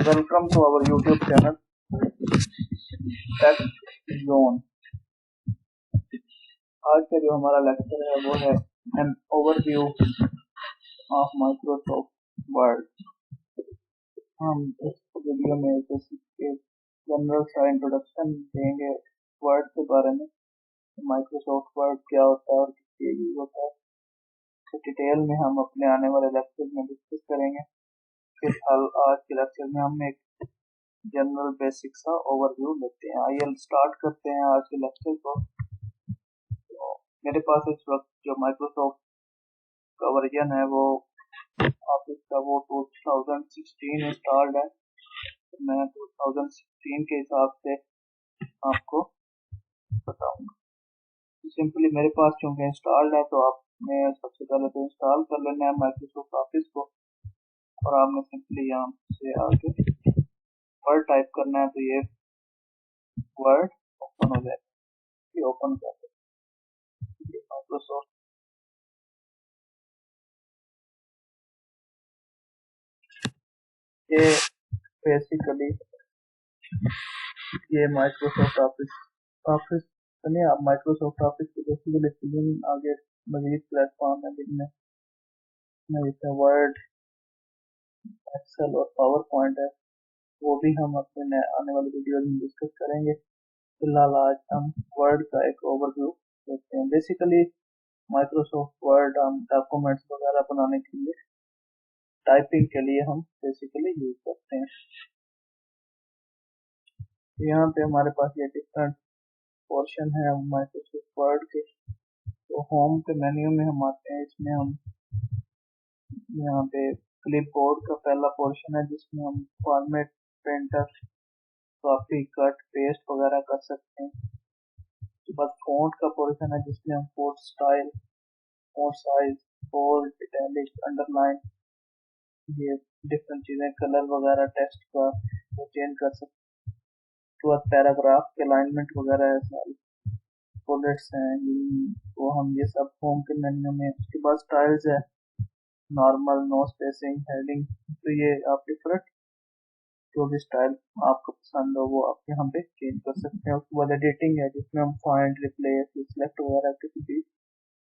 Welcome to our YouTube channel Tech Zone। आज का जो हमारा लेक्चर है वो है an overview of Microsoft word. हम इस वीडियो में एक जनरल सा इंट्रोडक्शन देंगे वर्ड के बारे में, माइक्रोसॉफ्ट वर्ड क्या होता है और किस लिए यूज होता है। तो डिटेल में हम अपने आने वाले लेक्चर में डिस्कस करेंगे। फिलहाल आज के लेक्चर में हम एक जनरल बेसिक सा ओवरव्यू लेते हैं। आइए स्टार्ट करते हैं आज के लेक्चर को। तो मेरे पास इस वक्त जो माइक्रोसॉफ्ट का वर्जन है वो ऑफिस का वो 2016 इंस्टॉल्ड है। मैं 2016 के हिसाब से आपको बताऊंगा। सिंपली मेरे पास चूंकि इंस्टॉल्ड है तो आपने सबसे पहले तो इंस्टॉल कर लेना है माइक्रोसॉफ्ट ऑफिस को, और आपने सिंपली यहाँ से आके वर्ड टाइप करना है तो ये वर्ड ओपन हो जाएगा। ये ओपन कर माइक्रोसॉफ्ट ये बेसिकली ये माइक्रोसॉफ्ट ऑफिस नहीं, आप माइक्रोसॉफ्ट ऑफिस के बेसिकली 3 आगे मजीद प्लेटफॉर्म है जिनमें वर्ड, एक्सेल और पावर पॉइंट है। वो भी हम अपने आने वाली वीडियो में डिस्कस करेंगे। फिलहाल आज हम वर्ड का एक ओवरव्यू देखते हैं। बेसिकली माइक्रोसॉफ्ट वर्ड हम डॉक्यूमेंट्स वगैरह बनाने के लिए, टाइपिंग के लिए हम बेसिकली यूज करते हैं। यहाँ पे हमारे पास ये डिफरेंट पोर्शन है माइक्रोसॉफ्ट वर्ड के। तो होम के मेन्यू में हम आते हैं। इसमें हम यहाँ पे क्लिपबोर्ड का पहला पोर्शन है जिसमें हम format, printer, copy, cut, paste वगैरह कर सकते हैं। उसके बाद फॉन्ट का पोर्शन है जिसमें हम font style, font size, bold, italic, underline, ये डिफरेंट चीजें, कलर वगैरह टेक्स्ट का वो चेंज कर सकते हैं। उसके बाद पैराग्राफ के अलाइनमेंट वगैरह है, सारी बुलेट्स हैं, वो हम ये सब होम के मेन्यू में। उसके बाद स्टाइल्स है, नॉर्मल, नो स्पेसिंग, हेडिंग, तो ये आप डिफरेंट जो भी स्टाइल आपको पसंद हो वो आप यहाँ पे चेंज कर सकते हैं। उसके बाद एडिटिंग है जिसमें हम फाइंड, रिप्लेस, सिलेक्ट वगैरह किसी भी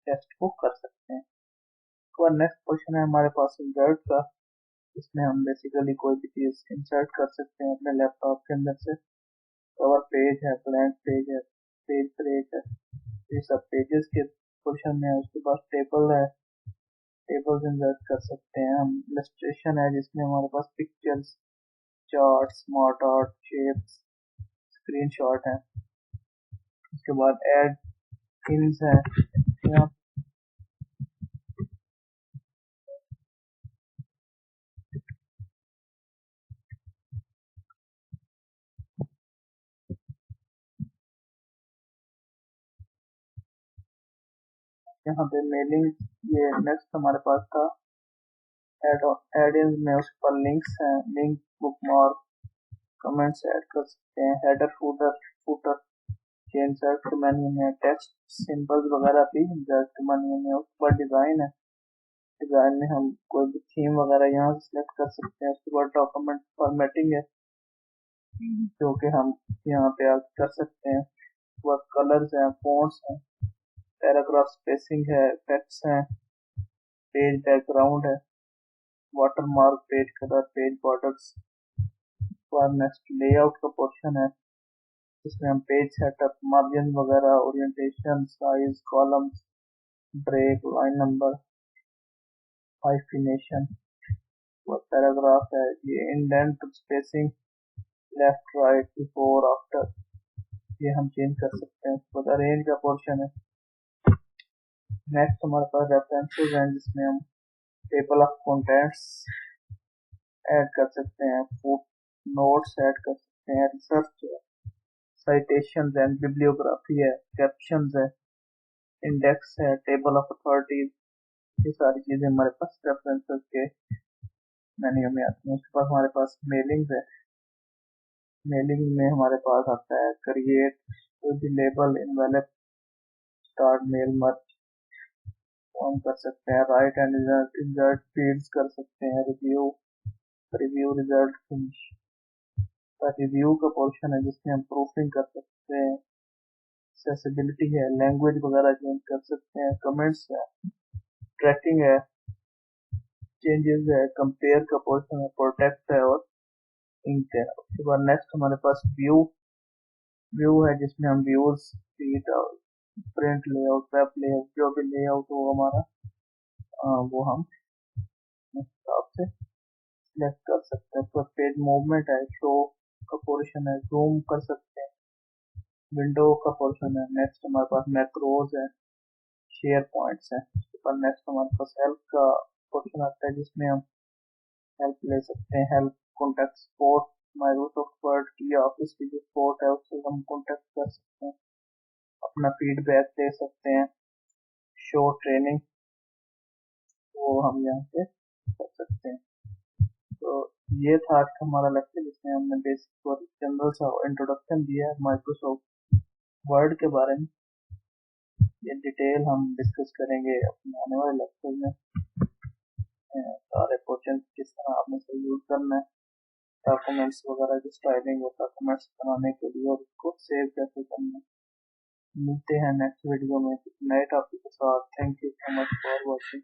टेक्स्ट को कर सकते हैं। उसके बाद नेक्स्ट क्वेश्चन है हमारे पास इंसर्ट का, इसमें हम बेसिकली कोई भी चीज इंसर्ट कर सकते हैं अपने लैपटॉप के अंदर से। कवर पेज है, ब्लैंक पेज है, पेज ब्रेक है, ये सब पेजेस के पोर्शन में है। उसके बाद टेबल है, टेबल्स इंसर्ट कर सकते हैं हम। इलस्ट्रेशन है जिसमें हमारे पास pictures, chart, smart art, shapes, screenshot है। उसके बाद ऐड थिंग्स है, यहाँ पे मेलिंग, ये नेक्स्ट हमारे पास था एड इन में। उसके बाद लिंक्स हैं, लिंक, बुकमार्क, कमेंट्स ऐड कर सकते हैं। हेडर, फूटर के इंसर्ट के मेन्यू में। टेक्स्ट, सिंबल्स वगैरह भी इंसर्ट के मेन्यू में। उसके बाद डिजाइन है, डिजाइन में हम कोई भी थीम वगैरह यहाँ से सिलेक्ट कर सकते हैं। उसके बाद डॉक्यूमेंट फॉर्मेटिंग है जो कि हम यहाँ पे कर सकते हैं। उसके बाद कलर्स हैं, फॉन्ट्स हैं, पैराग्राफ स्पेसिंग है, टेक्स्ट हैं, पेज बैकग्राउंड है, watermark, page colour, page borders. Next layout का पोर्शन है जिसमें हम पेज सेटअप, मार्जिन वगैरह, orientation, size, columns, break, line number, hyphenation. Paragraph है, ये indent, spacing, left, right, before, after, ये हम चेंज कर सकते हैं। उसके बाद अरेंज का पोर्शन है। नेक्स्ट हमारे पास रेफरेंसेस हैं जिसमें हम टेबल ऑफ कंटेंट्स ऐड कर सकते हैं, फुट नोट्स ऐड कर सकते हैं, रिसर्च है, साइटेशंस एंड बिब्लियोग्राफी है, कैप्शंस है, इंडेक्स है, टेबल ऑफ अथॉरिटीज, ये सारी चीजें हमारे पास रेफरेंसेस के मेन्यू में आती हैं। उसके बाद हमारे पास मेलिंग है, मेलिंग में हमारे पास आता है create, label, envelope, start mail, merge, form कर सकते हैं, राइट एंड इंसर्ट फील्ड्स कर सकते हैं, रिव्यू रिजल्ट, फिनिश, रिव्यू का पोर्शन है जिसमें हम प्रूफिंग कर सकते हैं, एक्सेसिबिलिटी है, लैंग्वेज वगैरह चेंज कर सकते हैं, कमेंट्स है, ट्रैकिंग है, चेंजेस है, कंपेयर का पोर्शन है, प्रोटेक्ट है और इंक है। उसके बाद नेक्स्ट हमारे पास व्यू व्यू है जिसमें हम व्यूज फीड और प्रिंट लेआउट, वेब लेआउट, जो भी लेआउट हो हमारा वो हम इस हिसाब से सिलेक्ट कर सकते हैं। तो पेज मूवमेंट है, शो का पोर्शन है, जूम कर सकते हैं, विंडो का पोर्शन है। नेक्स्ट हमारे पास मैक्रोज है, शेयर पॉइंट्स है। उसके बाद नेक्स्ट हमारे पास हेल्प का पोर्शन आता है जिसमें हम हेल्प ले सकते हैं, help, contact, support, Microsoft word की ऑफिस की जो सपोर्ट है उससे हम कॉन्टेक्ट कर सकते हैं, अपना फीडबैक दे सकते हैं, शो ट्रेनिंग, वो हम यहाँ पे कर सकते हैं। तो ये था आज का हमारा लेक्चर जिसमें हमने बेसिक और जनरल सा इंट्रोडक्शन दिया है माइक्रोसॉफ्ट वर्ड के बारे में। ये डिटेल हम डिस्कस करेंगे अपने आने वाले लेक्चर में। सारे क्वेश्चन किस तरह आपने से यूज करना है, डॉक्यूमेंट्स वगैरह की स्टाइलिंग होता है डॉक्यूमेंट्स बनाने के लिए, और उसको सेव कैसे करना है। मिलते हैं नेक्स्ट वीडियो में नए टॉपिक के साथ। Thank you so much for watching.